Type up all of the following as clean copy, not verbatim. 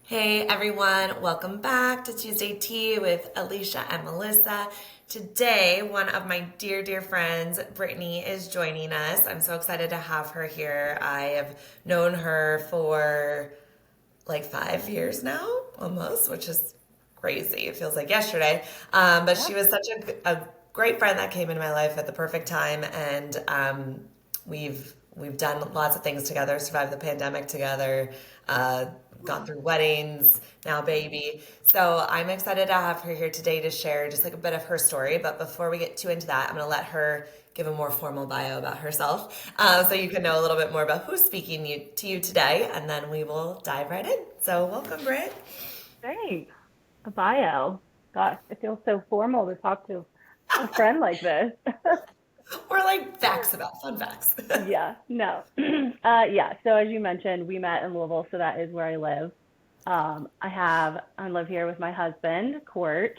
Hey everyone, welcome back to Tuesday Tea with Alicia and Melissa. Today, one of my dear, dear friends, Brittany, is joining us. I'm so excited to have her here. I have known her for like 5 years now, almost, which is crazy. It feels like yesterday. But Yeah. she was such a great friend that came into my life at the perfect time, and we've done lots of things together, survived the pandemic together, uh, gone through weddings, now baby. So I'm excited to have her here today to share just like a bit of her story. But before we get too into that, I'm going to let her give a more formal bio about herself, so you can know a little bit more about who's speaking to you today, and then we will dive right in. So welcome, Britt. Thanks. A bio. Gosh, it feels so formal to talk to a friend like this. Or like facts about fun facts. Yeah, no. Yeah, so as you mentioned, we met in Louisville, so that is where I live. I live here with my husband, Court,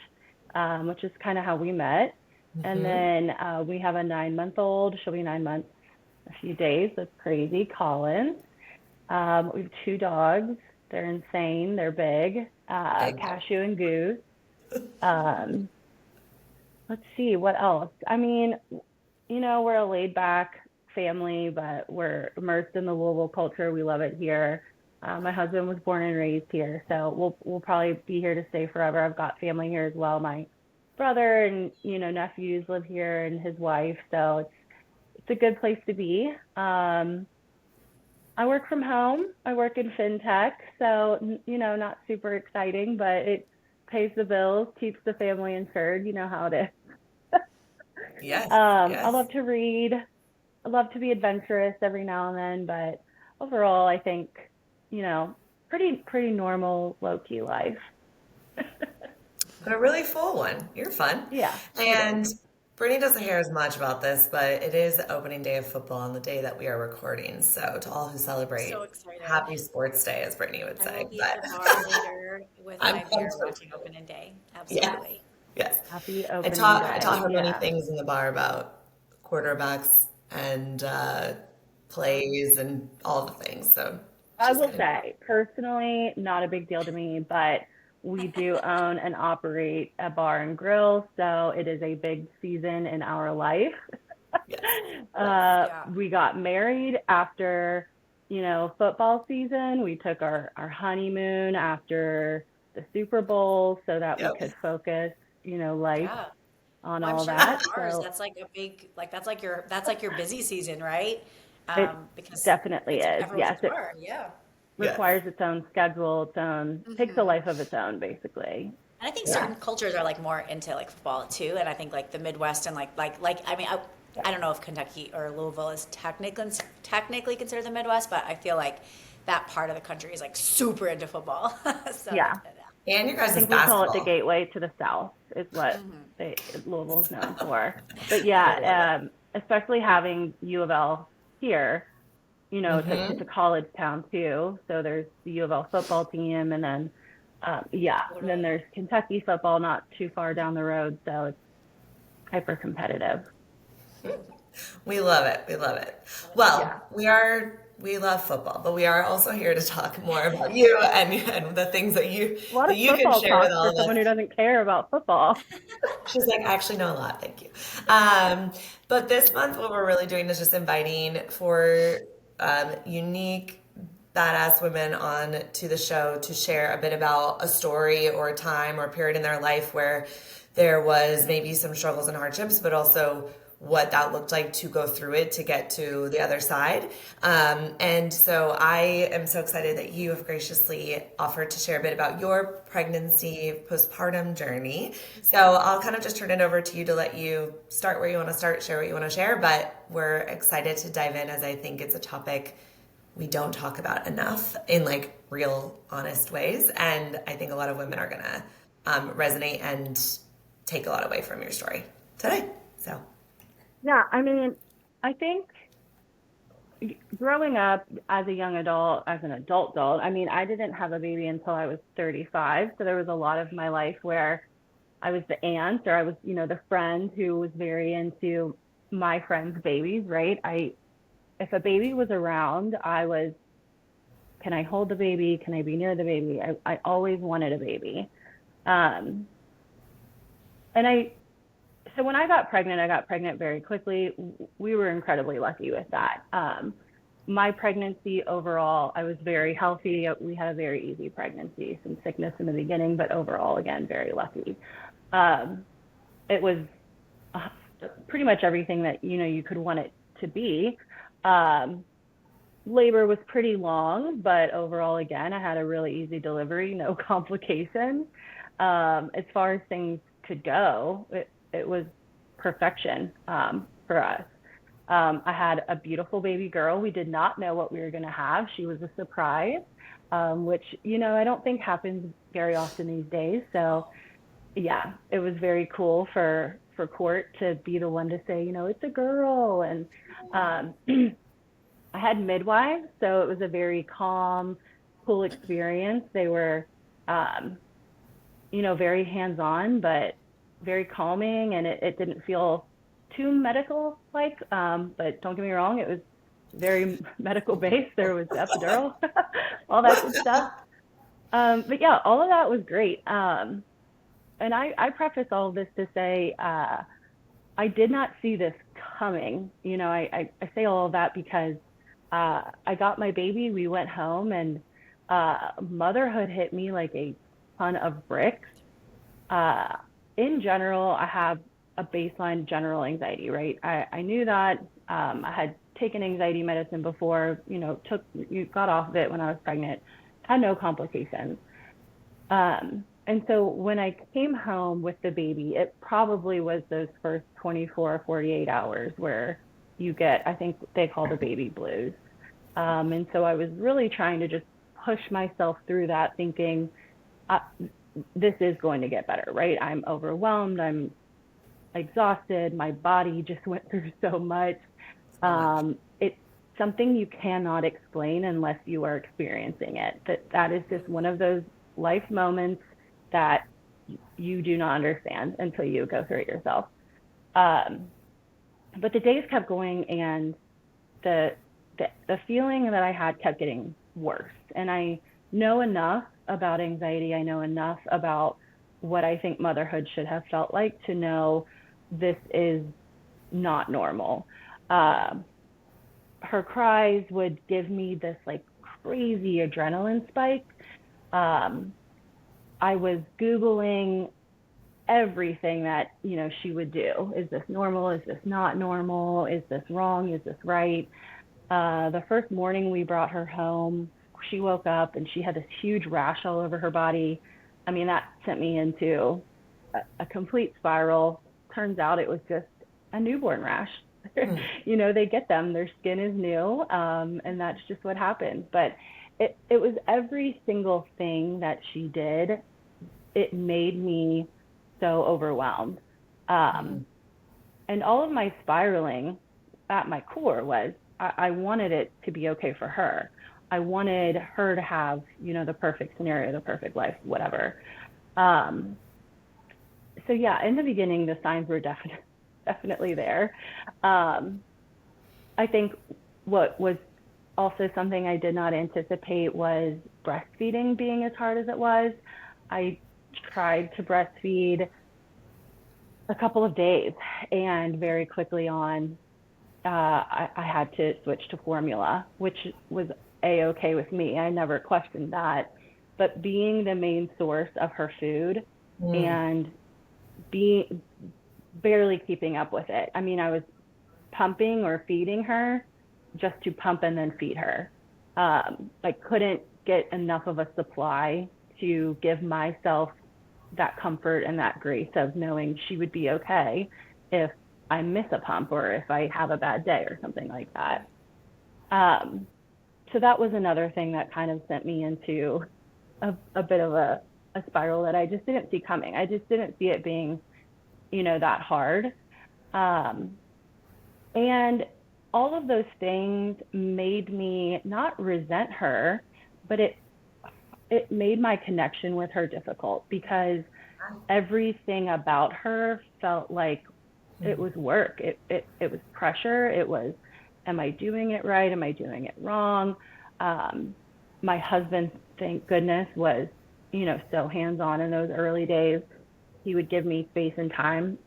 which is kind of how we met. And Hmm. then we have a 9-month-old. She'll be 9 months a few days. That's crazy. Colin. We have two dogs. They're insane. They're big. Big. Cashew and Goose. Um, let's see what else. I mean, we're a laid back family, but we're immersed in the Louisville culture. We love it here. My husband was born and raised here, so we'll probably be here to stay forever. I've got family here as well. My brother and nephews live here, and his wife, so it's a good place to be. I work from home. I work in fintech, so not super exciting, but it pays the bills, keeps the family insured. You know how it is. Yes, I yes. love to read. I love to be adventurous every now and then, but overall, I think, you know, pretty normal, low key life. But a really full one. You're fun. Yeah, it is. And Brittany doesn't care as much about this, but it is the opening day of football on the day that we are recording. So to all who So celebrate, excited. happy sports day, as Brittany would I will say. be at But the bar later with I'm my beer pumped for watching you. opening day. Yes, Absolutely. yes. Happy I opening taught I taught day. her many Yeah. things in the bar about quarterbacks and plays and all the things. So I she's will excited. say, personally, not a big deal to me, but we do own and operate a bar and grill, so it is a big season in our life. Yes, yes. Yeah. We got married after, football season. We took our honeymoon after the Super Bowl so that we Yep. could focus, life Yeah. on Well, I'm all sure with that. bars, So that's like a big, like that's like your busy season, right? it Because definitely it's is. everyone's Yes, at the it bar. Yeah. Yes. requires its own schedule, takes a life of its own, basically. And I think Yeah. certain cultures are like more into like football too. And I think like the Midwest and like I mean I don't know if Kentucky or Louisville is technically considered the Midwest, but I feel like that part of the country is like super into football. So Yeah. And your I guys' think we call it the basketball. gateway to the South is what Louisville is known for. But I love it. yeah, especially having U of L here, it's a Hmm. college town too. So there's the U of L football team, and then then totally. there's Kentucky football not too far down the road. So it's hyper competitive. We love it. We love it. Well, Yeah. we love football, but we are also here to talk more about you and the things A lot that of you can football share with talk for all of someone who us. doesn't care about football. She's like, I actually know a lot, thank you. But this month, what we're really doing is just inviting for unique, badass women on to the show to share a bit about a story or a time or a period in their life where there was maybe some struggles and hardships, but also what that looked like to go through it to get to the other side. And so I am so excited that you have graciously offered to share a bit about your pregnancy postpartum journey. So I'll kind of just turn it over to you to let you start where you want to start, share what you want to share. But we're excited to dive in as I think it's a topic we don't talk about enough in like real, honest ways. And I think a lot of women are going to resonate and take a lot away from your story today. So. Yeah, I mean, I think growing up as a young adult, as an adult, I mean, I didn't have a baby until I was 35. So there was a lot of my life where I was the aunt or I was, the friend who was very into my friends' babies, right? If a baby was around, I was can I hold the baby? Can I be near the baby? I always wanted a baby. Um, and so when I got pregnant very quickly. We were incredibly lucky with that. My pregnancy overall, I was very healthy. We had a very easy pregnancy, some sickness in the beginning, but overall, again, very lucky. Um, it was uh, pretty much everything that, you could want it to be. Um, Labor was pretty long, but overall, again, I had a really easy delivery, no complications. As far as things could go, it was perfection for us. I had a beautiful baby girl. We did not know what we were going to have. She was a surprise, which, I don't think happens very often these days. So, yeah, it was very cool for Court to be the one to say, it's a girl. And um, I had midwives, so it was a very calm, cool experience. They were, um, very hands-on, but very calming, and it didn't feel too medical like. But don't get me wrong, it was very medical based. There was epidural, all that good stuff. But yeah, all of that was great. And I preface all of this to say, I did not see this coming. I say all of that because I got my baby, we went home, and motherhood hit me like a ton of bricks. Uh, in general, I have a baseline general anxiety, right? I knew that. I had taken anxiety medicine before, got off of it when I was pregnant, had no complications. And so when I came home with the baby, it probably was those first 24 or 48 hours where you get, I think they call the baby blues. And so I was really trying to just push myself through that, thinking, uh, this is going to get better, right? I'm overwhelmed. I'm exhausted. My body just went through so much. It's something you cannot explain unless you are experiencing it. That is just one of those life moments that you do not understand until you go through it yourself. Um, but the days kept going, and the, the feeling that I had kept getting worse. And I know enough about anxiety. I know enough about what I think motherhood should have felt like to know this is not normal. Um, Her cries would give me this like crazy adrenaline spike. Um, I was Googling everything that, she would do. Is this normal? Is this not normal? Is this wrong? Is this right? The first morning we brought her home, she woke up and she had this huge rash all over her body. I mean, that sent me into a complete spiral. Turns out it was just a newborn rash. They get them, their skin is new, and that's just what happens. But it was every single thing that she did, it made me so overwhelmed. Um, and all of my spiraling at my core was I wanted it to be okay for her. I wanted her to have, the perfect scenario, the perfect life, whatever. Um, so yeah, in the beginning, the signs were definitely there. Um, I think what was also something I did not anticipate was breastfeeding being as hard as it was. I tried to breastfeed a couple of days, and very quickly on, I had to switch to formula, which was a-okay with me. I never questioned that. But being the main source of her food and being barely keeping up with it. I mean, I was pumping or feeding her just to pump and then feed her. I couldn't get enough of a supply to give myself that comfort and that grace of knowing she would be okay if I miss a pump or if I have a bad day or something like that. Um, so that was another thing that kind of sent me into a bit of a spiral that I just didn't see coming. I just didn't see it being, that hard. Um, and all of those things made me not resent her, but it made my connection with her difficult because everything about her felt like it was work. It was pressure. It was, am I doing it right? Am I doing it wrong? Um, My husband, thank goodness, was, so hands-on in those early days. He would give me space and time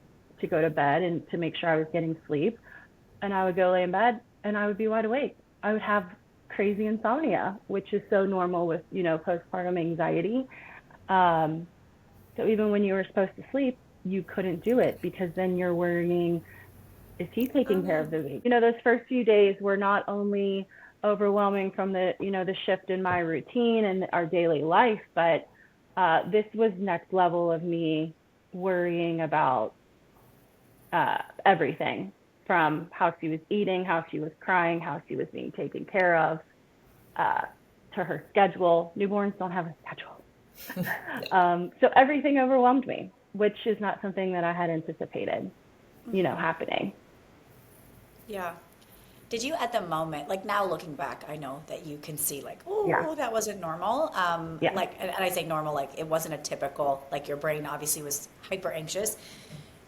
to go to bed and to make sure I was getting sleep. And I would go lay in bed and I would be wide awake. I would have crazy insomnia, which is so normal with, postpartum anxiety. Um, so even when you were supposed to sleep, you couldn't do it because then you're worrying, is he taking care of the baby? Those first few days were not only overwhelming from the shift in my routine and our daily life, but this was next level of me worrying about everything from how she was eating, how she was crying, how she was being taken care of, to her schedule. Newborns don't have a schedule. So everything overwhelmed me, which is not something that I had anticipated, happening. Yeah. Did you at the moment, like now looking back, I know that you can see like, Yeah. oh, that wasn't normal. Yeah. Like, and I say normal, like it wasn't a typical, like your brain obviously was hyper anxious.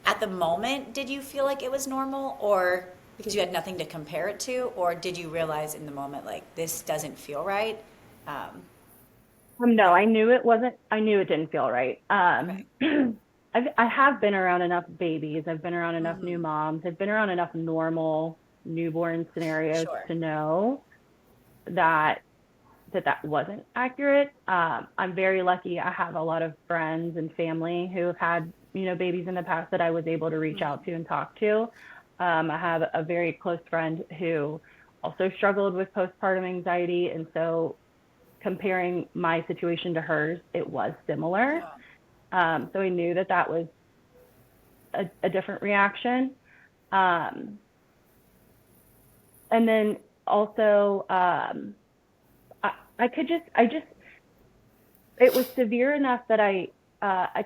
At the moment, did you feel like it was normal or because you had nothing to compare it to, or did you realize in the moment, like this doesn't feel right? Um, No, yeah. I knew it wasn't. I knew it didn't feel right. Okay. I have been around enough babies. I've been around enough new Hmm. moms. I've been around enough normal newborn scenarios Sure. to know that that wasn't accurate. I'm very lucky. I have a lot of friends and family who have had babies in the past that I was able to reach out to and talk to. I have a very close friend who also struggled with postpartum anxiety, and so comparing my situation to hers, it was similar. Yeah. So I knew that that was a different reaction. Um, and then also, I could just, it was severe enough that I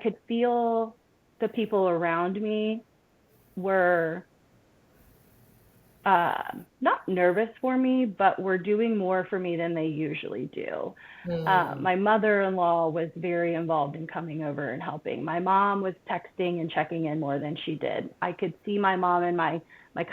could feel the people around me were not nervous for me, but were doing more for me than they usually do. Mm. My mother-in-law was very involved in coming over and helping. My mom was texting and checking in more than she did. I could see my mom and my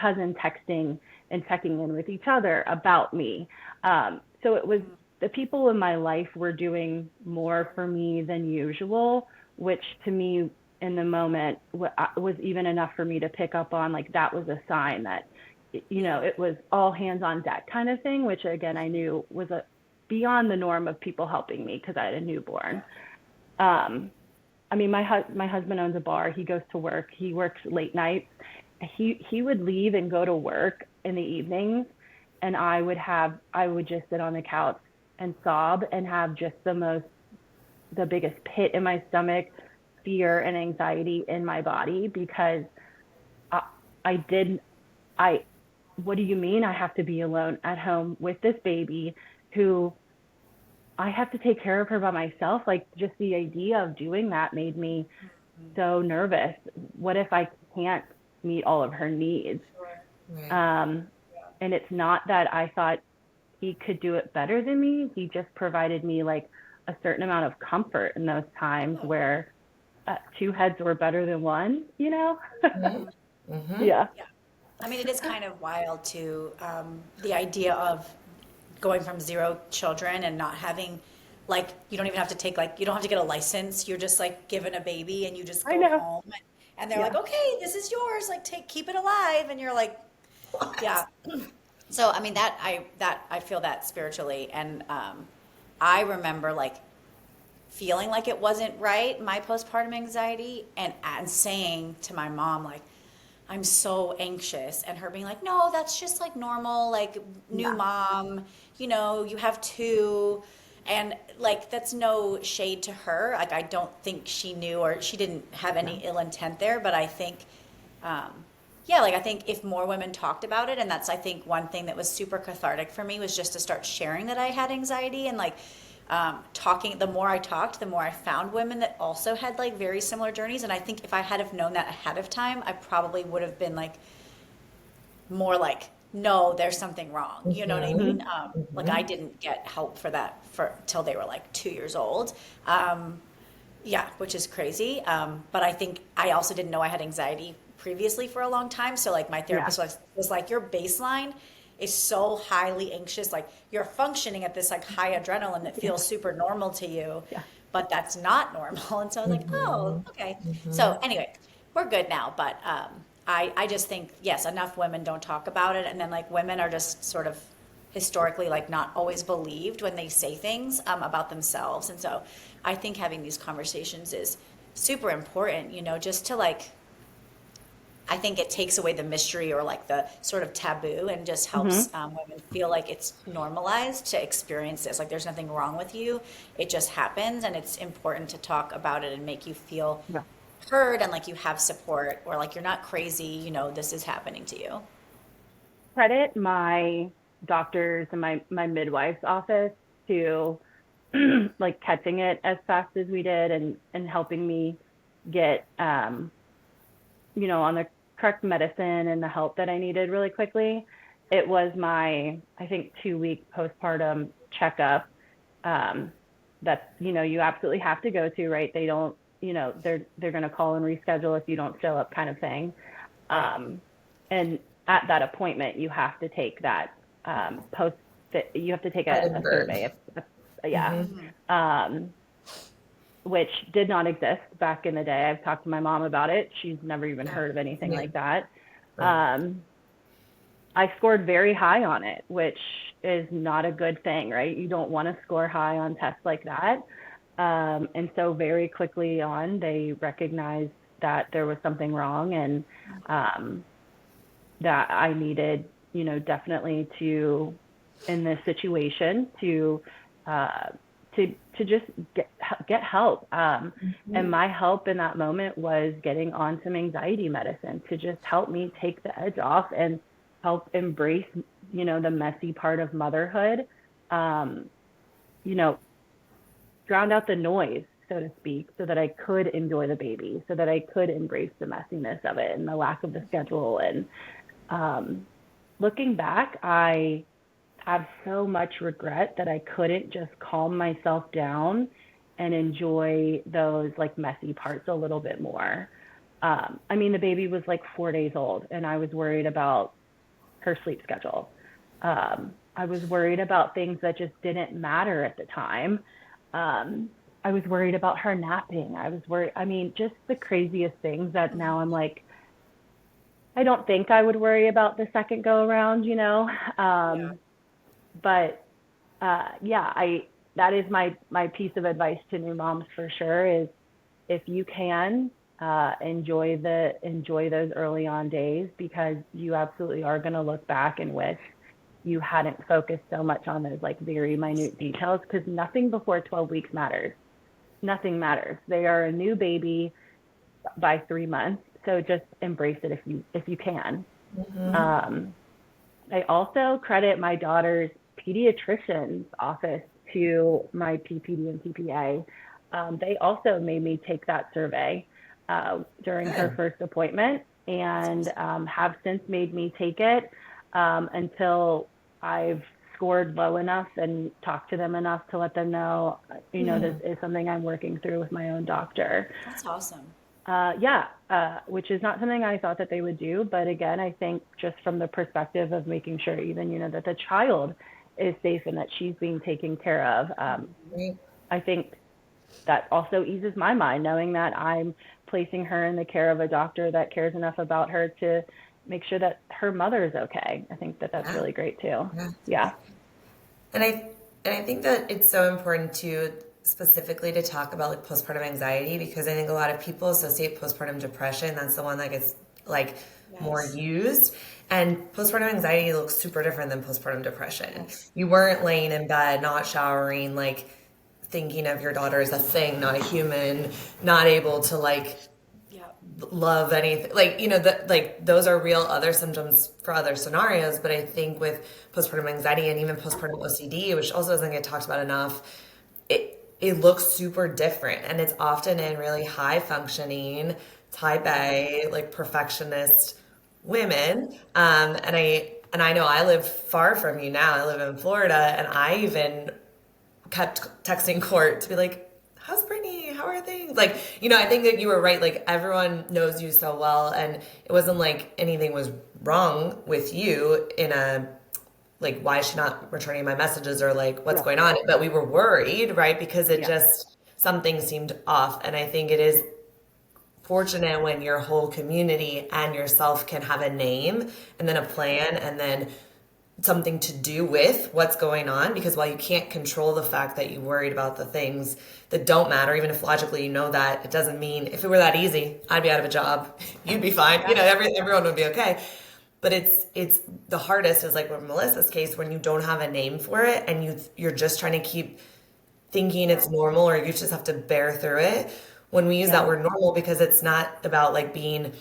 cousin texting and checking in with each other about me. So it was the people in my life were doing more for me than usual, which to me in the moment was even enough for me to pick up on, like that was a sign that Yeah. it was all hands on deck kind of thing, which again I knew was a beyond the norm of people helping me because I had a newborn. Um, I mean, my husband owns a bar. He goes to work. He works late nights. He would leave and go to work in the evenings, and I would just sit on the couch and sob and have just the biggest pit in my stomach, fear and anxiety in my body because I, I did I what do you mean I have to be alone at home with this baby who I have to take care of her by myself? Like just the idea of doing that made me so nervous. What if I can't meet all of her needs? Sure. Right. Um, and it's not that I thought he could do it better than me. He just provided me like a certain amount of comfort in those times Yeah. where two heads were better than one. Mhm. Mhm. Yeah. Yeah. I mean, it is kind of wild to the idea of going from zero children and not having, like, you don't even have to take, like, you don't have to get a license. You're just like given a baby and you just I go know. home and they're like, Yeah. okay, this is yours. Like, keep it alive. And you're like, yeah. So, I mean, I feel that spiritually. And I remember like feeling like it wasn't right, my postpartum anxiety, and saying to my mom, like, I'm so anxious. And her being like, no, that's just like normal, like new Yeah. mom, you have two. And like, that's no shade to her. Like, I don't think she knew or she didn't have any No. ill intent there. But I think, um, yeah, like I think if more women talked about it, and that's I think one thing that was super cathartic for me was just to start sharing that I had anxiety and like talking. The more I talked, the more I found women that also had like very similar journeys. And I think if I had have known that ahead of time, I probably would have been like more like, no, there's something wrong. You know what I Mhm. mean? Mhm. Like I Mhm. didn't get help for that for till they were like 2 years old. Yeah, which is crazy. But I think I also didn't know I had anxiety previously for a long time. So like my Yeah. therapist was like, your baseline is so highly anxious, like you're functioning at this like high adrenaline that feels super normal to you, Yeah. but that's not normal. And so I was like, oh, Mm-hmm. okay. Mm-hmm. So anyway, we're good now, but I just think, yes, enough women don't talk about it. And then like women are just sort of historically like not always believed when they say things about themselves. And so I think having these conversations is super important, you know, just to like, I think it takes away the mystery or like the sort of taboo and just Mm-hmm. helps women feel like it's normalized to experience this. Like there's nothing wrong with you. It just happens. And it's important to talk about it and make you feel Yeah. heard and like you have support or like you're not crazy, you know, this is happening to you. Credit my doctors and my midwife's office to like catching it as fast as we did and helping me get on the correct medicine and the help that I needed really quickly. It was my, I think, 2 week postpartum checkup um, that, you absolutely have to go to, right? They don't, they're going to call and reschedule if you don't show up kind of thing. Right. Um, and at that appointment, you have to take that post, you have to take a Edinburgh. survey. Yeah. Mm-hmm. Mhm. Um, which did not exist back in the day. I've talked to my mom about it. She's never even Yeah. heard of anything Yeah. like that. Right. Um, I scored very high on it, which is not a good thing, right? You don't want to score high on tests like that. And so very quickly on, they recognized that there was something wrong and um, that I needed, definitely to, in this situation, uh, to just get help. And Mm-hmm. my help in that moment was getting on some anxiety medicine to just help me take the edge off and help embrace, the messy part of motherhood. Um, you know, drowned out the noise, so to speak, so that I could enjoy the baby, so that I could embrace the messiness of it and the lack of the schedule. And um, looking back, I have so much regret that I couldn't just calm myself down and enjoy those like messy parts a little bit more. I mean, the baby was like 4 days old, and I was worried about her sleep schedule. I was worried about things that just didn't matter at the time. I was worried about her napping. I was worried. I mean, just the craziest things that now I'm like, I don't think I would worry about the second go around. Yeah. But yeah, I that is my piece of advice to new moms for sure is if you can enjoy those early on days because you absolutely are going to look back and wish you hadn't focused so much on those like very minute details because nothing before 12 weeks matters. Nothing matters. They are a new baby by 3 months, so just embrace it if you can. Mm-hmm. Um, I also credit my daughter's pediatrician's office to my PPD and PPA. They also made me take that survey during her Good. first appointment and have since made me take it until I've scored low enough and talked to them enough to let them know, this Mm. is something I'm working through with my own doctor. That's awesome. Yeah, which is not something I thought that they would do. But again, I think just from the perspective of making sure even, that the child is safe and that she's being taken care of, Right. I think that also eases my mind knowing that I'm placing her in the care of a doctor that cares enough about her to make sure that her mother is okay. I think that that's Yeah. really great too. Yeah. Yeah. And I think that it's so important to specifically to talk about like postpartum anxiety because I think a lot of people associate postpartum depression. That's the one that gets like more Yes. used. And postpartum anxiety looks super different than postpartum depression. Yes. You weren't laying in bed, not showering, like thinking of your daughter as a thing, not a human, not able to like Yeah. love anything like that like those are real other symptoms for other scenarios, but I think with postpartum anxiety and even postpartum OCD, which also doesn't get talked about enough, it looks super different and it's often in really high functioning type A like perfectionist women. And I know I live far from you now. I live in Florida, and I even kept texting Court to be like, how's Brittany? How are things? Like, I think that you were right. Like, everyone knows you so well. And it wasn't like anything was wrong with you in a like, why is she not returning my messages, or like, what's Yeah. going on? But we were worried, right? Because it Yeah. just, something seemed off. And I think it is fortunate when your whole community and yourself can have a name and then a plan and then something to do with what's going on, because while you can't control the fact that you worried about the things that don't matter, even if logically you know that, it doesn't mean, if it were that easy, I'd be out of a job, you'd be fine, you know, everyone would be okay. But it's the hardest is like with Melissa's case, when you don't have a name for it and you're just trying to keep thinking it's normal, or you just have to bear through it. When we use that Yeah. word normal, because it's not about like being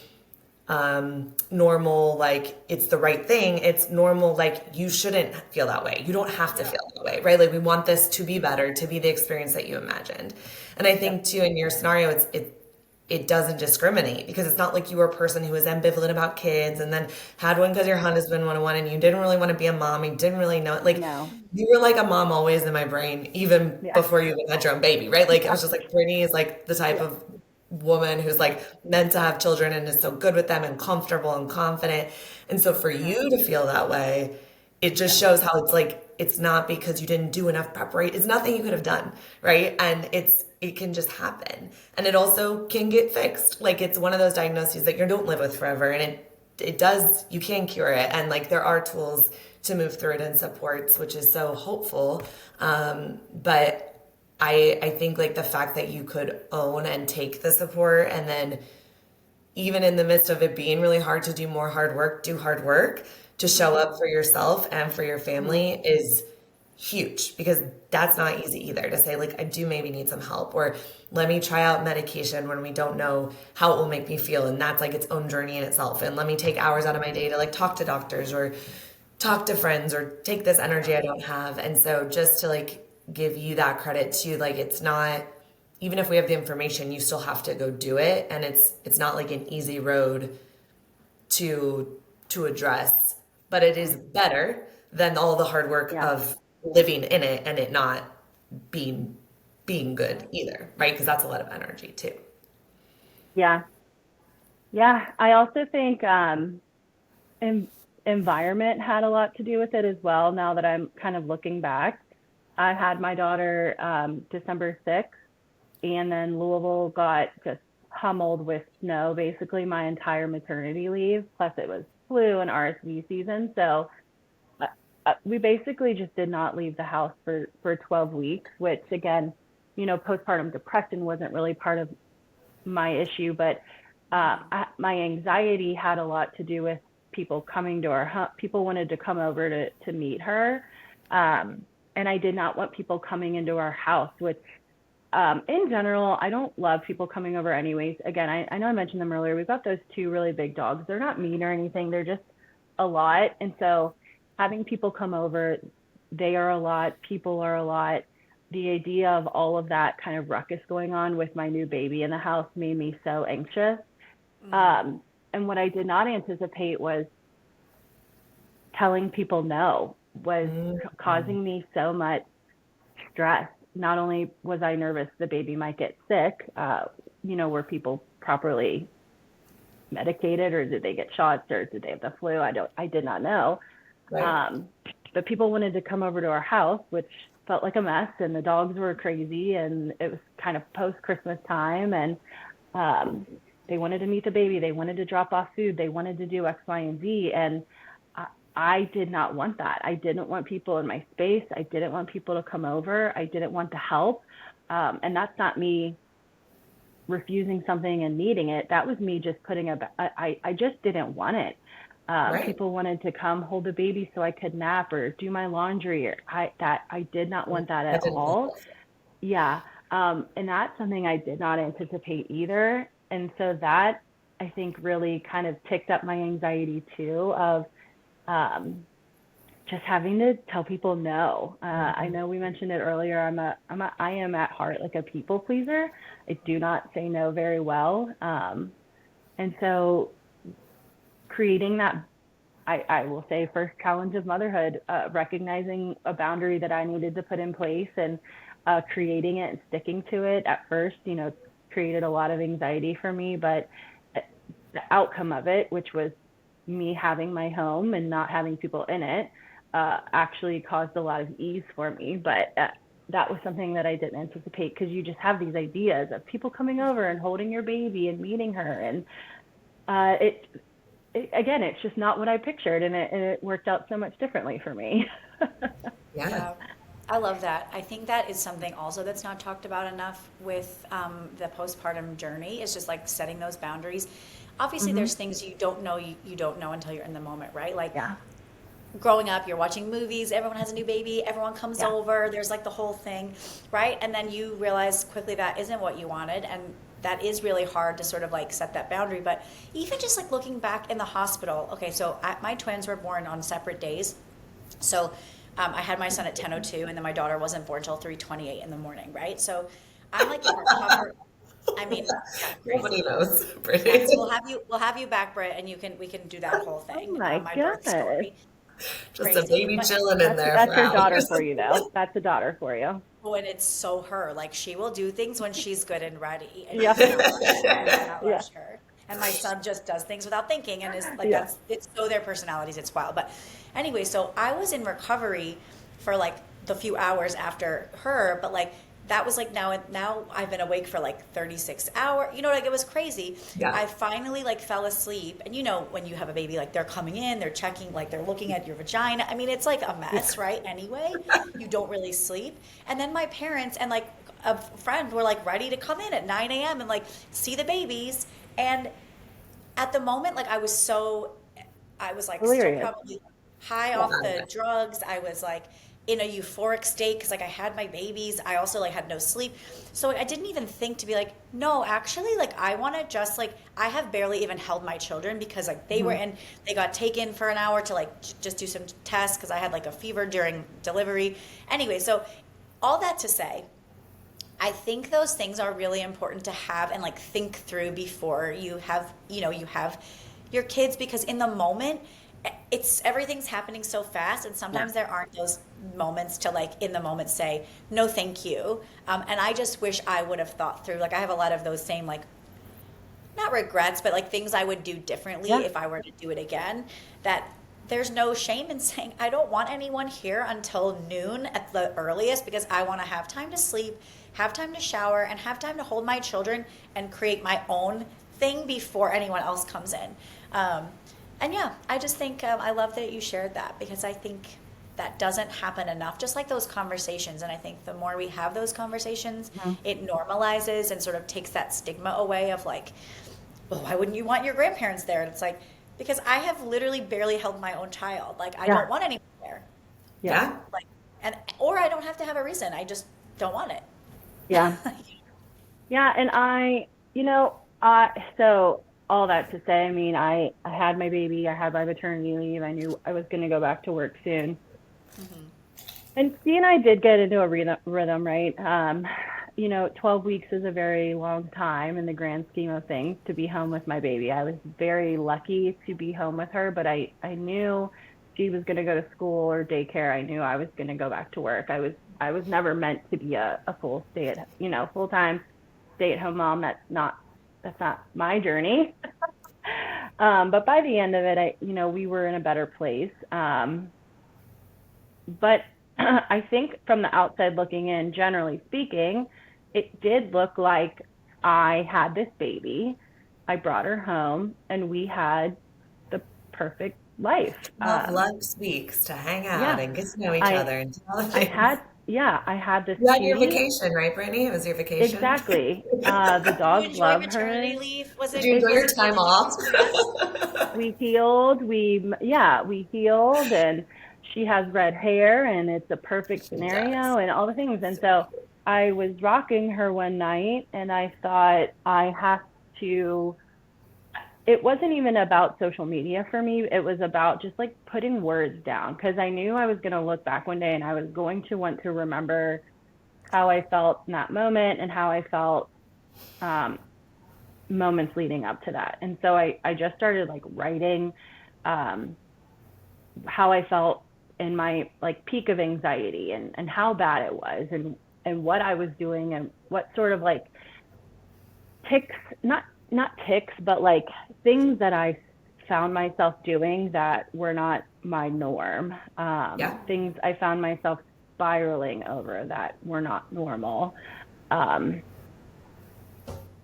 normal, like it's the right thing. It's normal, like you shouldn't feel that way. You don't have to feel that way, right? Like we want this to be better, to be the experience that you imagined. And I think too, in your scenario, it doesn't discriminate, because it's not like you were a person who was ambivalent about kids and then had one because your husband wanted one and you didn't really want to be a mom. You didn't really know it. Like No. you were like a mom always in my brain, even Yeah. before you even had your own baby, right? Like I was just like, Brittany is like the type Yeah. of woman who's like meant to have children and is so good with them and comfortable and confident. And so for you to feel that way, it just shows how it's like, it's not because you didn't do enough preparation. It's nothing you could have done, right? And it can just happen. And it also can get fixed. Like it's one of those diagnoses that you don't live with forever. And it does, you can cure it. And like there are tools to move through it and supports, which is so hopeful. But I think like the fact that you could own and take the support, and then even in the midst of it being really hard to do more hard work, do hard work to show up for yourself and for your family is huge, because that's not easy either, to say like, I do maybe need some help, or let me try out medication when we don't know how it will make me feel. And that's like its own journey in itself. And let me take hours out of my day to like talk to doctors or talk to friends or take this energy I don't have. And so just to like give you that credit too, like it's not, even if we have the information, you still have to go do it. And it's not like an easy road to address, but it is better than all the hard work Yeah. of living in it and it not being good either, right? Because that's a lot of energy too. Yeah. Yeah. I also think environment had a lot to do with it as well. Now that I'm kind of looking back, I had my daughter December 6th, and then Louisville got just pummeled with snow basically my entire maternity leave. Plus it was flu and RSV season. So we basically just did not leave the house for 12 weeks, which again, you know, postpartum depression wasn't really part of my issue, but my anxiety had a lot to do with people coming to our home. People wanted to come over to meet her. And I did not want people coming into our house, which in general, I don't love people coming over anyways. Again, I know I mentioned them earlier. We've got those two really big dogs. They're not mean or anything. They're just a lot. And so having people come over, they are a lot. People are a lot. The idea of all of that kind of ruckus going on with my new baby in the house made me so anxious. And what I did not anticipate was telling people no was causing me so much stress. Not only was I nervous the baby might get sick, you know, were people properly medicated, or did they get shots, or did they have the flu? I did not know. Right. But people wanted to come over to our house, which felt like a mess, and the dogs were crazy, and it was kind of post-Christmas time, and they wanted to meet the baby. They wanted to drop off food. They wanted to do X, Y, and Z. And I did not want that. I didn't want people in my space. I didn't want people to come over. I didn't want to help. And that's not me refusing something and needing it. That was me just I just didn't want it. Right. People wanted to come hold the baby so I could nap or do my laundry. I did not want that at all. Yeah. And that's something I did not anticipate either. And so that, I think, really kind of ticked up my anxiety too, of just having to tell people no. I know we mentioned it earlier. I am at heart like a people pleaser. I do not say no very well. And so creating that, I will say, first challenge of motherhood, recognizing a boundary that I needed to put in place, and creating it and sticking to it at first, you know, created a lot of anxiety for me, but the outcome of it, which was me having my home and not having people in it, actually caused a lot of ease for me. But that was something that I didn't anticipate, because you just have these ideas of people coming over and holding your baby and meeting her. And again, it's just not what I pictured, and it worked out so much differently for me. Yeah. Yeah, I love that. I think that is something also that's not talked about enough with the postpartum journey, is just like setting those boundaries. Obviously, there's things you don't know, you don't know until you're in the moment, right? Like Yeah. growing up, you're watching movies, everyone has a new baby, everyone comes Yeah. over, there's like the whole thing, right? And then you realize quickly that isn't what you wanted, and that is really hard to sort of like set that boundary. But even just like looking back in the hospital, okay, so my twins were born on separate days. So I had my son at 10:02, and then my daughter wasn't born until 3:28 in the morning, right? So I'm like in recovery. I mean, yeah, Nobody crazy. knows, Brittany. Yes, we'll have you back, Britt, and we can do that whole Oh thing, my my birth goodness. story. Just a Crazy, baby but chilling in there That's for your daughter hours. for you, though. That's a daughter for you. when it's so her, like she will do things when she's good and ready, and Yeah. you cannot rush. You cannot Yeah. rush her. And my son just does things without thinking, and is like Yeah. it's so their personalities. It's wild. But anyway, so I was in recovery for like the few hours after her, but like that was like now I've been awake for like 36 hours. You know, like it was crazy. Yeah. I finally like fell asleep, and you know when you have a baby, like they're coming in, they're checking, like they're looking at your vagina. I mean, it's like a mess, right? Anyway, you don't really sleep. And then my parents and like a friend were like ready to come in at 9 a.m. and like see the babies. And at the moment, like I was like still Delirious. probably high off the drugs. I was like in a euphoric state because like I had my babies. I also like had no sleep. So I didn't even think to be like, no, actually, like I want to just like, I have barely even held my children because like they were in, they got taken for an hour to like just do some tests because I had like a fever during delivery. Anyway, so all that to say, I think those things are really important to have and like think through before you have your kids, because in the moment everything's happening so fast, and sometimes there aren't those moments to like in the moment say no thank you. And I just wish I would have thought through, like I have a lot of those same like not regrets, but like things I would do differently if I were to do it again. That there's no shame in saying I don't want anyone here until noon at the earliest, because I want to have time to sleep, have time to shower, and have time to hold my children and create my own thing before anyone else comes in. And yeah, I just think I love that you shared that, because I think that doesn't happen enough, just like those conversations. And I think the more we have those conversations, it normalizes and sort of takes that stigma away of like, well, why wouldn't you want your grandparents there? And it's like, because I have literally barely held my own child. Like I don't want anyone there. Yeah. Like, or I don't have to have a reason. I just don't want it. Yeah. Yeah. And so all that to say, I mean, I had my baby, I had my maternity leave. I knew I was going to go back to work soon. And Steve and I did get into a rhythm, right? 12 weeks is a very long time in the grand scheme of things to be home with my baby. I was very lucky to be home with her, but I knew she was going to go to school or daycare. I knew I was going to go back to work. I was never meant to be a full-time stay-at-home mom. That's not my journey. But by the end of it, we were in a better place. But I think from the outside looking in, generally speaking, it did look like I had this baby. I brought her home, and we had the perfect life. Love weeks to hang out and get to know each other and do all the I things. had this You had your cutie. vacation, right, Brittany? It was your vacation. Exactly. The Did you dogs enjoy love maternity her. leave? Was it? Did you enjoy was your it time good? off? Did you rest? We healed. We healed, and she has red hair, and it's a perfect She scenario, does. and all the things. And so I was rocking her one night, and I thought I have to. It wasn't even about social media for me. It was about just like putting words down, because I knew I was going to look back one day and I was going to want to remember how I felt in that moment and how I felt moments leading up to that. And so I just started like writing how I felt in my like peak of anxiety and how bad it was and what I was doing and what sort of like ticks, not ticks, but like things that I found myself doing that were not my norm. Yeah. Things I found myself spiraling over that were not normal. Um,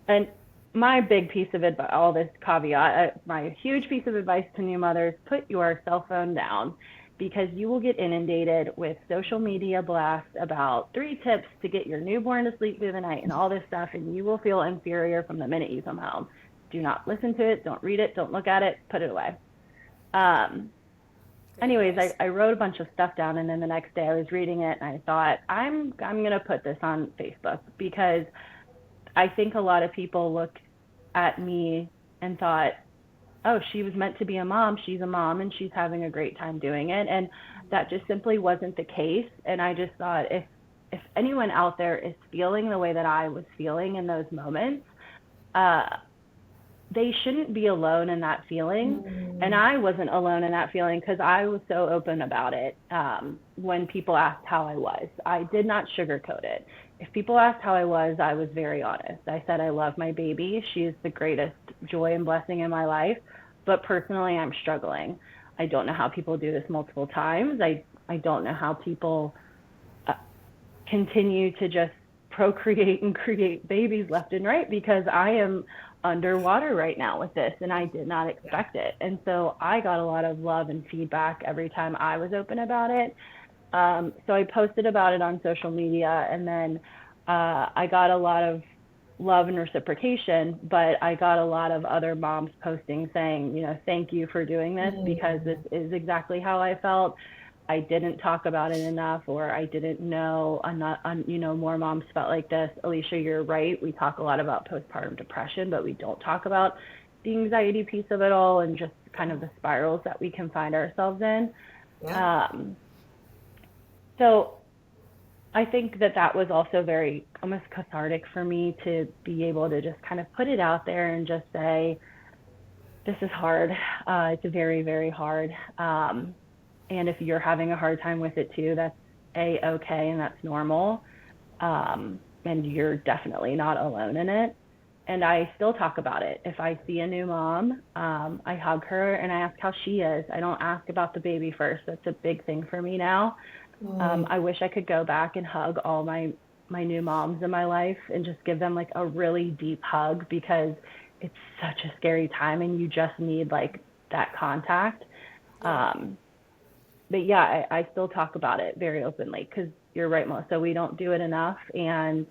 and my big piece of advice, all this caveat, my huge piece of advice to new mothers, put your cell phone down, because you will get inundated with social media blasts about 3 tips to get your newborn to sleep through the night and all this stuff, and you will feel inferior from the minute you come home. Do not listen to it. Don't read it. Don't look at it. Put it away. Um, Great anyways, advice. I wrote a bunch of stuff down, and then the next day I was reading it and I thought, I'm gonna put this on Facebook, because I think a lot of people looked at me and thought, oh, she was meant to be a mom. She's a mom and she's having a great time doing it. And that just simply wasn't the case. And I just thought, if anyone out there is feeling the way that I was feeling in those moments, uh, they shouldn't be alone in that feeling. And I wasn't alone in that feeling, because I was so open about it. When people asked how I was, I did not sugarcoat it. If people asked how I was very honest. I said, I love my baby. She is the greatest joy and blessing in my life. But personally, I'm struggling. I don't know how people do this multiple times. I don't know how people uh, continue to just procreate and create babies left and right, because I am underwater right now with this, and I did not expect it. And so I got a lot of love and feedback every time I was open about it. So I posted about it on social media, and then I got a lot of love and reciprocation, but I got a lot of other moms posting saying, thank you for doing this, because this is exactly how I felt. I didn't talk about it enough, or I didn't know, more moms felt like this. Alicia, you're right. We talk a lot about postpartum depression, but we don't talk about the anxiety piece of it all, and just kind of the spirals that we can find ourselves in. Yeah. So I think that was also very almost cathartic for me, to be able to just kind of put it out there and just say, this is hard. It's very, very hard. And if you're having a hard time with it too, that's okay, and that's normal. And you're definitely not alone in it. And I still talk about it. If I see a new mom, I hug her and I ask how she is. I don't ask about the baby first. That's a big thing for me now. I wish I could go back and hug all my new moms in my life and just give them like a really deep hug, because it's such a scary time and you just need like that contact. But yeah, I still talk about it very openly, because you're right, Melissa, we don't do it enough. And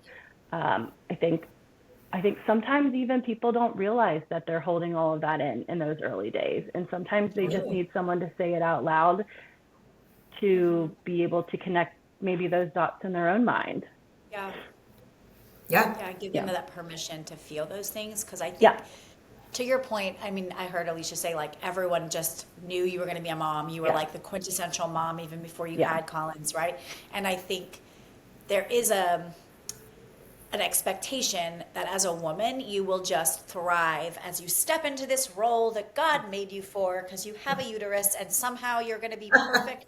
I think sometimes even people don't realize that they're holding all of that in those early days. And sometimes they just need someone to say it out loud, to be able to connect maybe those dots in their own mind. Yeah. Yeah. Yeah, give them that permission to feel those things. Because I think, Yeah. to your point, I mean, I heard Alicia say, like, everyone just knew you were going to be a mom. You were like the quintessential mom even before you had Collins, right? And I think there is an expectation that as a woman, you will just thrive as you step into this role that God made you for, because you have a uterus and somehow you're going to be perfect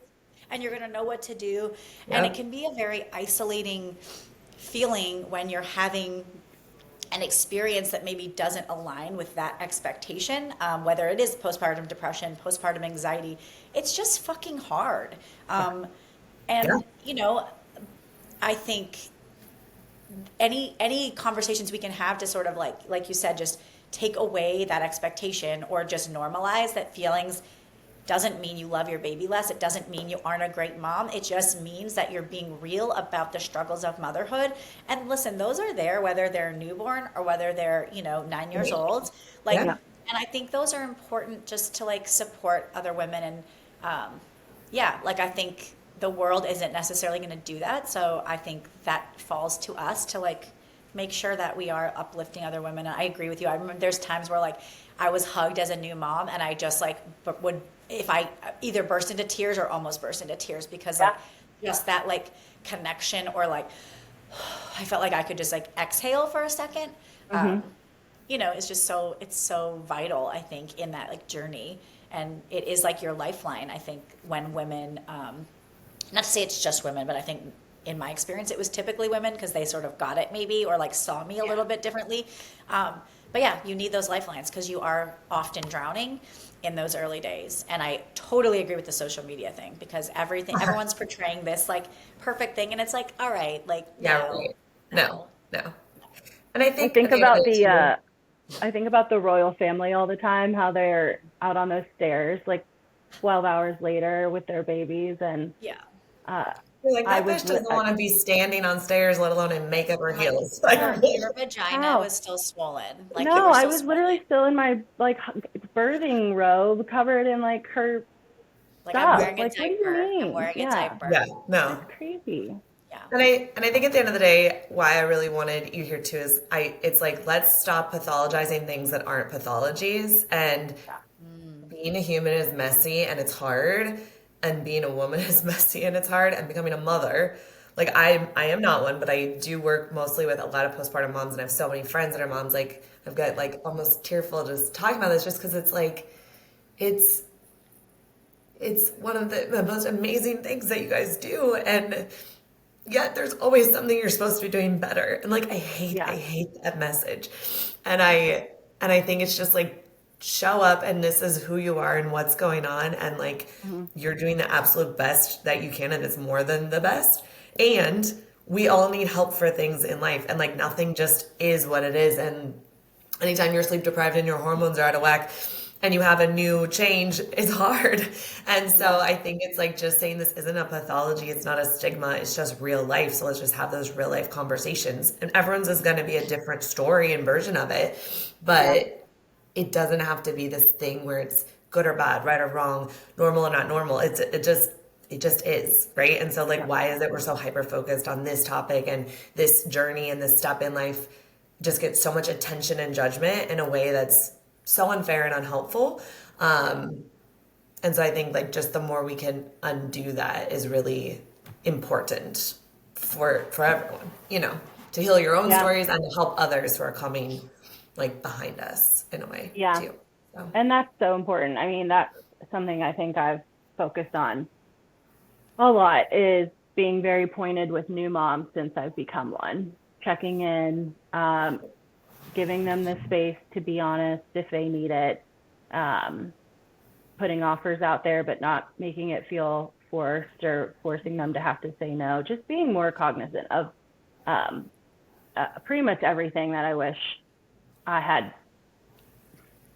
and you're going to know what to do. And it can be a very isolating feeling when you're having an experience that maybe doesn't align with that expectation, whether it is postpartum depression, postpartum anxiety. It's just fucking hard. And, I think any conversations we can have to sort of like you said, just take away that expectation, or just normalize that feelings doesn't mean you love your baby less. It doesn't mean you aren't a great mom. It just means that you're being real about the struggles of motherhood. And listen, those are there, whether they're newborn or whether they're, 9 years old. And I think those are important just to support other women. And I think the world isn't necessarily going to do that. So I think that falls to us to make sure that we are uplifting other women. And I agree with you. I remember there's times where I was hugged as a new mom, and I just would, if I either burst into tears or almost burst into tears, because just that connection, or I felt like I could just exhale for a second. It's just it's so vital, I think, in that journey. And it is your lifeline, I think, when women, not to say it's just women, but I think in my experience, it was typically women, because they sort of got it maybe, or saw me a little bit differently. but yeah, you need those lifelines because you are often drowning in those early days. And I totally agree with the social media thing because everyone's portraying this like perfect thing. And it's like, all right, like, Yeah, no, right. No, no. no. And I I think at think the end of about it too, I think about the royal family all the time, how they're out on those stairs like 12 hours later with their babies, and Yeah. uh, you're like, I that was bitch doesn't want to be standing on stairs, let alone in makeup or Like heels. Like, your vagina how? was still swollen. Like you No, were I still was swollen. literally still in my like birthing robe, covered in like her Like I'm stuff. wearing a Like, what do you diaper. I'm mean? wearing a Yeah, yeah, diaper. that's no. crazy. Yeah. And I think at the end of the day, why I really wanted you here too is it's like let's stop pathologizing things that aren't pathologies. And being a human is messy and it's hard, and being a woman is messy and it's hard, and becoming a mother. Like I am not one, but I do work mostly with a lot of postpartum moms, and I have so many friends that are moms. Like I've got like almost tearful just talking about this, just because it's like it's it's one of the most amazing things that you guys do, and yet there's always something you're supposed to be doing better. And like I Yeah, hate that message. And I think it's just like show up, and this is who you are and what's going on, and like hmm, you're doing the absolute best that you can, and it's more than the best. And we all need help for things in life, and like nothing just is what it is. And anytime you're sleep deprived and your hormones are out of whack and you have a new change, it's hard. And yeah, so I think it's like just saying this isn't a pathology, it's not a stigma, it's just real life. So let's just have those real life conversations. And everyone's is going to be a different story and version of it, yeah, but it doesn't have to be this thing where it's good or bad, right or wrong, normal or not normal. It just is, right? And so like yeah, why is it we're so hyper focused on this topic and this journey and this step in life just gets so much attention and judgment in a way that's so unfair and unhelpful. And so I think like just the more we can undo that is really important for everyone, to heal your own yeah, stories and to help others who are coming like behind us in a way yeah. too. So And that's so important. I mean, that's something I think I've focused on a lot, is being very pointed with new moms since I've become one, checking in, giving them the space to be honest if they need it, um, putting offers out there, but not making it feel forced or forcing them to have to say no. Just being more cognizant of um, pretty much everything that I wish I had,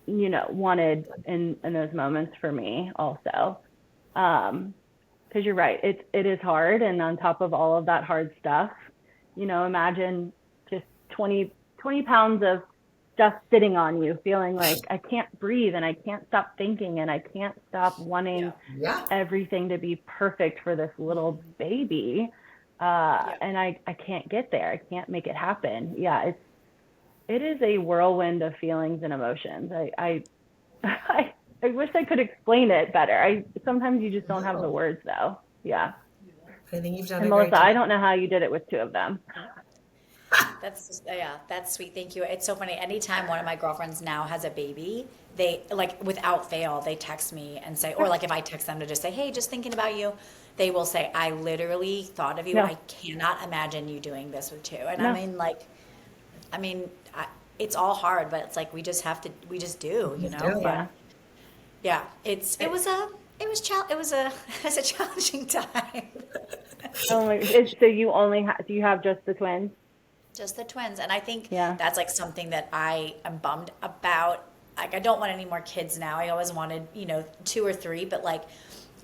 wanted in those moments for me also. Because you're right, it is hard, and on top of all of that hard stuff, imagine just 20 pounds of stuff sitting on you, feeling like I can't breathe and I can't stop thinking and I can't stop wanting Yeah. yeah, everything to be perfect for this little baby. Yeah. And I can't get there. I can't make it happen. Yeah, it is a whirlwind of feelings and emotions. I wish I could explain it better. Sometimes you just don't have the no, words though. Yeah. I think you've done And a great Melissa, job. I don't know how you did it with two of them. Yeah, that's sweet. Thank you. It's so funny. Anytime one of my girlfriends now has a baby, they like without fail, they text me and say, or like if I text them to just say, hey, just thinking about you, they will say, I literally thought of you. No, I cannot imagine you doing this with two. And no, I mean, it's all hard, but it's like we just do, Just do it. But yeah. yeah, it was a challenging time. Oh my, so do you have just the twins? Just the twins. And I think Yeah. that's like something that I am bummed about. Like, I don't want any more kids now. I always wanted, two or three, but like,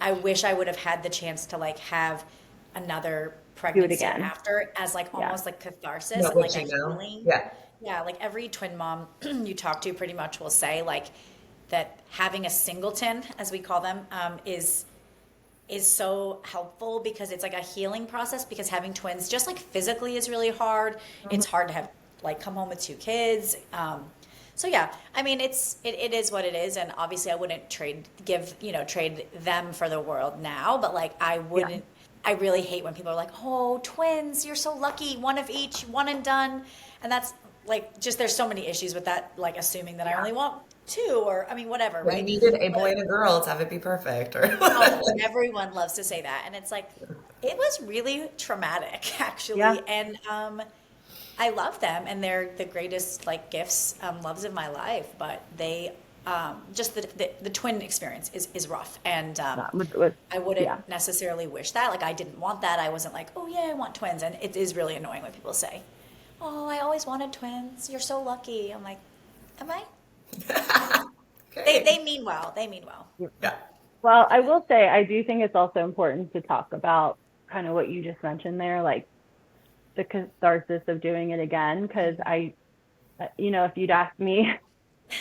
I wish I would have had the chance to like have another Do it pregnancy again. after as like Yeah. almost like catharsis Know and what like a you know. healing. Yeah. Yeah, like every twin mom you talk to pretty much will say like that having a singleton, as we call them, is so helpful because it's like a healing process, because having twins just like physically is really hard. It's hard to have like come home with two kids. So yeah, I mean it is what it is, and obviously I wouldn't trade them for the world now, but like I Yeah. wouldn't. I really hate when people are like, "Oh, twins, you're so lucky, one of each, one and done," and that's like just there's so many issues with that, like assuming that I only want two, or I mean whatever, Well, you right? needed a boy But and a girl to have it be perfect. Or oh, everyone loves to say that. And it's like, it was really traumatic, Yeah. actually. And I love them, and they're the greatest like gifts, loves of my life. But they, just the twin experience is rough, and I yeah. wouldn't necessarily wish that. Like I didn't want that. I wasn't like, oh yeah, I want twins, and it is really annoying when people say, "Oh, I always wanted twins. You're so lucky." I'm like, am I? They mean well. They mean well. Yeah. Well, I will say, I do think it's also important to talk about kind of what you just mentioned there, like the catharsis of doing it again. Because if you'd asked me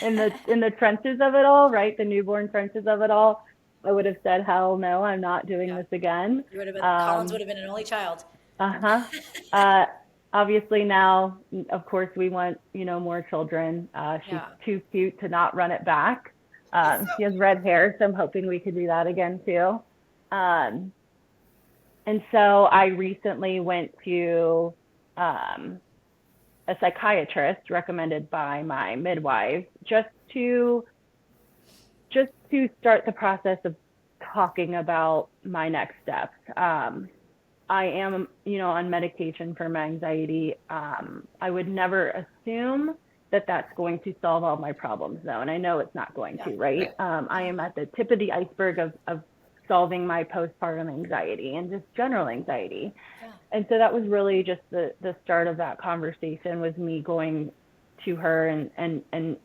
in the trenches of it all, right, the newborn trenches of it all, I would have said, hell no, I'm not doing Yeah. this again. You would have been, Collins would have been an only child. Uh-huh. Uh, Obviously now, of course, we want, more children. She's Yeah. too cute to not run it back. She has red hair, so I'm hoping we could do that again too. Um, and so I recently went to a psychiatrist recommended by my midwife just to start the process of talking about my next steps. I am, on medication for my anxiety. I would never assume that that's going to solve all my problems, though, and I know it's not going to, right? I am at the tip of the iceberg of solving my postpartum anxiety and just general anxiety. Yeah. And so that was really just the start of that conversation, was me going to her and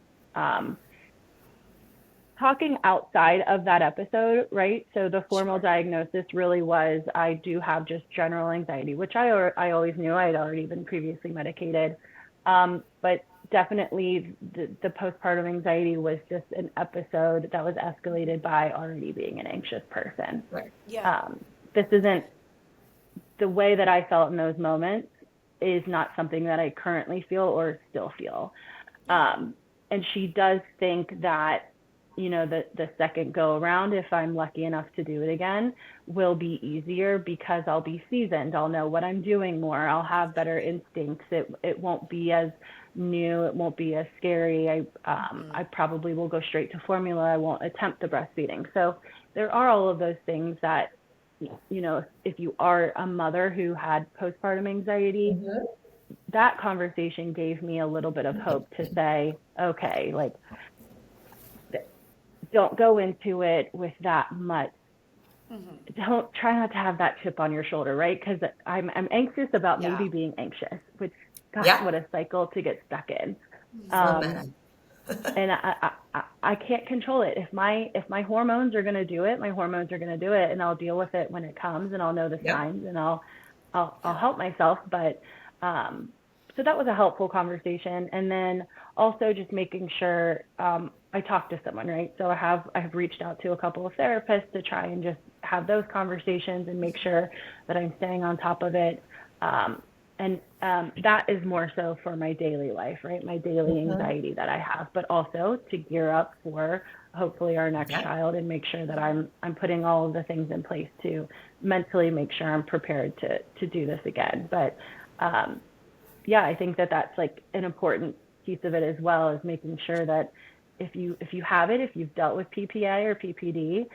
talking outside of that episode, right? So the formal diagnosis really was, I do have just general anxiety, which I always knew. I had already been previously medicated. But definitely the postpartum anxiety was just an episode that was escalated by already being an anxious person. Right. Yeah. This isn't the way that I felt in those moments is not something that I currently feel or still feel. And she does think that, the second go around, if I'm lucky enough to do it again, will be easier because I'll be seasoned. I'll know what I'm doing more. I'll have better instincts. It won't be as new. It won't be as scary. I probably will go straight to formula. I won't attempt the breastfeeding. So there are all of those things that, if you are a mother who had postpartum anxiety, that conversation gave me a little bit of hope to say, okay, like, don't go into it with that much. Don't try not to have that chip on your shoulder, right? Because I'm anxious about maybe being anxious, which, gosh, what a cycle to get stuck in. And I can't control it. If my hormones are going to do it, my hormones are going to do it, and I'll deal with it when it comes, and I'll know the signs, and I'll help myself. But so that was a helpful conversation, and then also just making sure I talked to someone, right? So I have reached out to a couple of therapists to try and just have those conversations and make sure that I'm staying on top of it. And that is more so for my daily life, right? My daily anxiety that I have, but also to gear up for hopefully our next child and make sure that I'm putting all of the things in place to mentally make sure I'm prepared to do this again. But I think that that's like an important piece of it as well, is making sure that if you've dealt with PPA or PPD,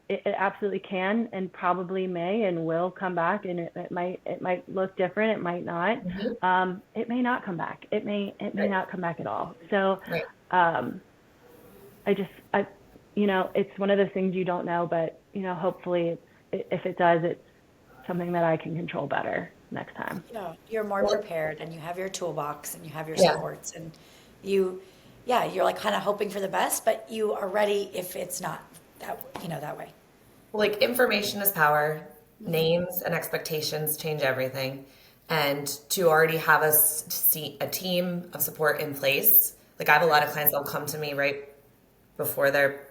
it absolutely can and probably may and will come back, and it might look different. It might not. It may not come back. It may not come back at all. So, it's one of those things you don't know, but hopefully, if it does, it's something that I can control better next time. Yeah, you're more prepared, and you have your toolbox, and you have your supports, and you're like kind of hoping for the best, but you are ready if it's not that way. Like, information is power. Names and expectations change everything. And to already have a team of support in place. Like, I have a lot of clients that'll come to me right before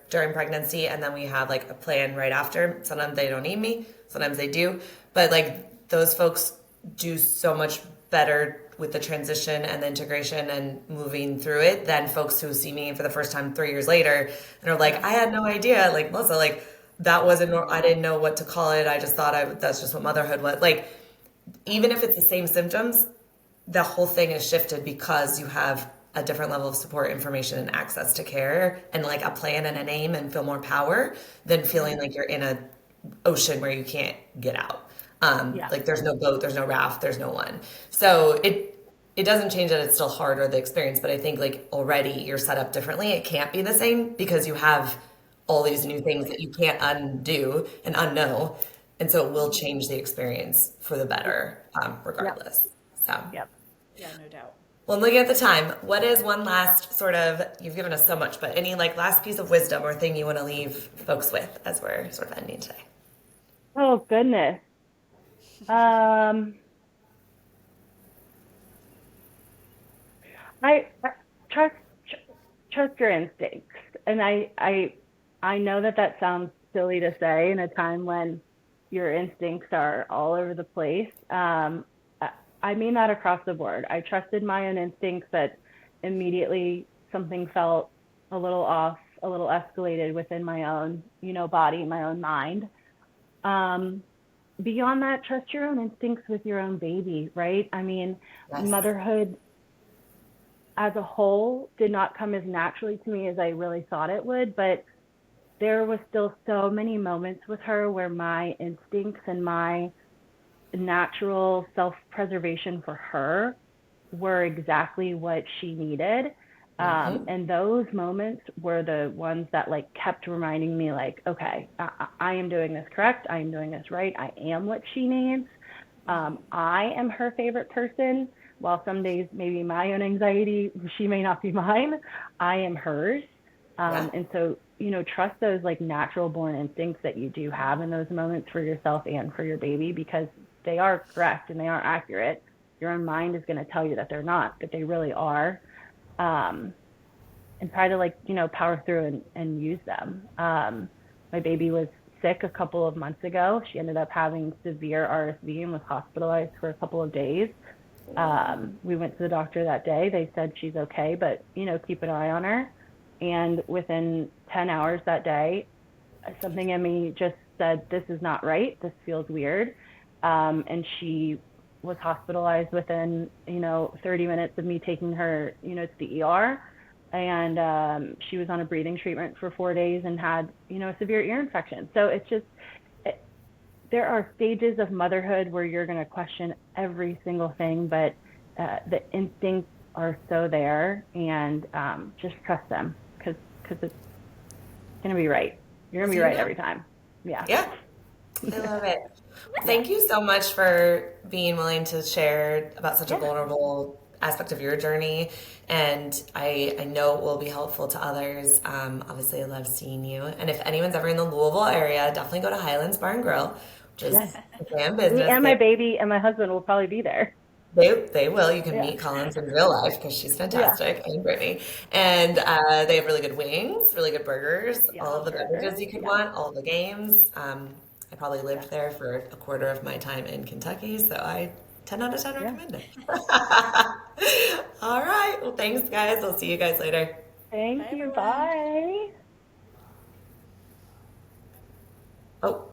during pregnancy, and then we have like a plan right after. Sometimes they don't need me, sometimes they do. But like, those folks do so much better with the transition and the integration and moving through it than folks who see me for the first time 3 years later and are like, I had no idea. Like, Melissa, like, that wasn't, I didn't know what to call it. I just thought that's just what motherhood was. Like, even if it's the same symptoms, the whole thing is shifted because you have a different level of support, information, and access to care, and like a plan and a name, and feel more power than feeling like you're in a ocean where you can't get out. Like, there's no boat, there's no raft, there's no one. So it doesn't change that it's still hard or the experience, but I think like already you're set up differently. It can't be the same because you have all these new things that you can't undo and unknow. And so it will change the experience for the better, Yep. regardless. So, Yep. Yeah, no doubt. well, looking at the time, what is one last sort of, you've given us so much, but any like last piece of wisdom or thing you want to leave folks with as we're sort of ending today? Oh goodness. Um, I trust trust your instincts, and I know that that sounds silly to say in a time when your instincts are all over the place. I mean that across the board. I trusted my own instincts, but immediately something felt a little off, a little escalated within my own, body, my own mind. Um, Beyond that, trust your own instincts with your own baby, right? I mean, Yes. motherhood as a whole did not come as naturally to me as I really thought it would, but there was still so many moments with her where my instincts and my natural self-preservation for her were exactly what she needed. Mm-hmm. And those moments were the ones that like kept reminding me like, okay, I am doing this correct. I am doing this right. I am what she needs. I am her favorite person. While some days maybe my own anxiety, she may not be mine. I am hers. Yeah. And so, trust those like natural born instincts that you do have in those moments for yourself and for your baby, because they are correct and they are accurate. Your own mind is going to tell you that they're not, but they really are. Um, and try to like, power through and use them. My baby was sick a couple of months ago. She ended up having severe RSV and was hospitalized for a couple of days. We went to the doctor that day. They said she's okay, but keep an eye on her. And within 10 hours that day, something in me just said, this is not right. This feels weird. And she was hospitalized within, 30 minutes of me taking her, to the ER. And she was on a breathing treatment for 4 days and had, a severe ear infection. So it's just, there are stages of motherhood where you're going to question every single thing, but the instincts are so there, and just trust them because it's going to be right. You're going to be right every time. Yeah. Yeah. I love it. Thank you so much for being willing to share about such a Yeah. vulnerable aspect of your journey. And I know it will be helpful to others. Obviously, I love seeing you. And if anyone's ever in the Louisville area, definitely go to Highlands Bar and Grill, which is Yes. a fan Me business. and my baby and my husband will probably be there. They will. You can Yeah. meet Collins in real life because she's Yeah. fantastic, and Brittany. And they have really good wings, really good burgers, Yeah, all of the for beverages sure. you could Yeah. want, all the games. I probably Yeah. lived there for a quarter of my time in Kentucky, so I 10 out of 10 Yeah. recommend it. All right. Well, thanks, guys. I'll see you guys later. Thank Bye, you. everyone. Bye. Oh.